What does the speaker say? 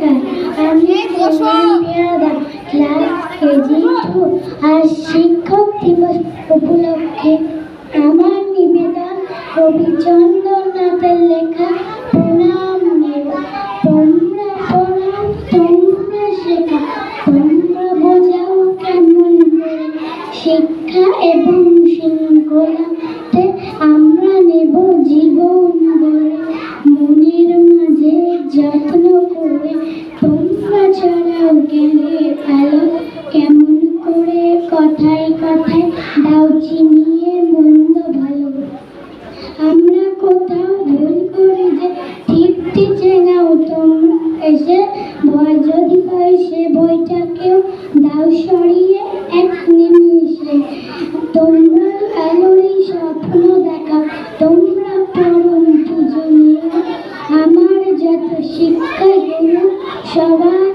নমস্কার, আমি পেয়াদা class KG 2 আর শিক্ষক দিবস উপলক্ষে আমার নিবেদন কবি চন্দ্রনাথের লেখা প্রণাম নেব। তোমরা পড়াও, তোমরা শেখা, তোমরা বোঝাও কেমন করে শিক্ষা এবং শৃঙ্খলাতে আমরা নেব জীবন গড়ে। মনের মাঝে যত্ন করে তোমরা ছড়াও জ্ঞানে আলো, কেমন করে কথায় কথায় দাও চিনিয়ে মন্দ ভালো। আমরা কোথাও ভুল করি যে ঠিকটি চেনাও তোমরা এসে, ভয় যদি হয় সে বইটাকেও দাও সরিয়ে এক নিমিষে। তোমরা আলোরই স্বপ্ন দেখাও, তোমরা পরম পূজনীয়। আমার যত শিক্ষা গেল সবাই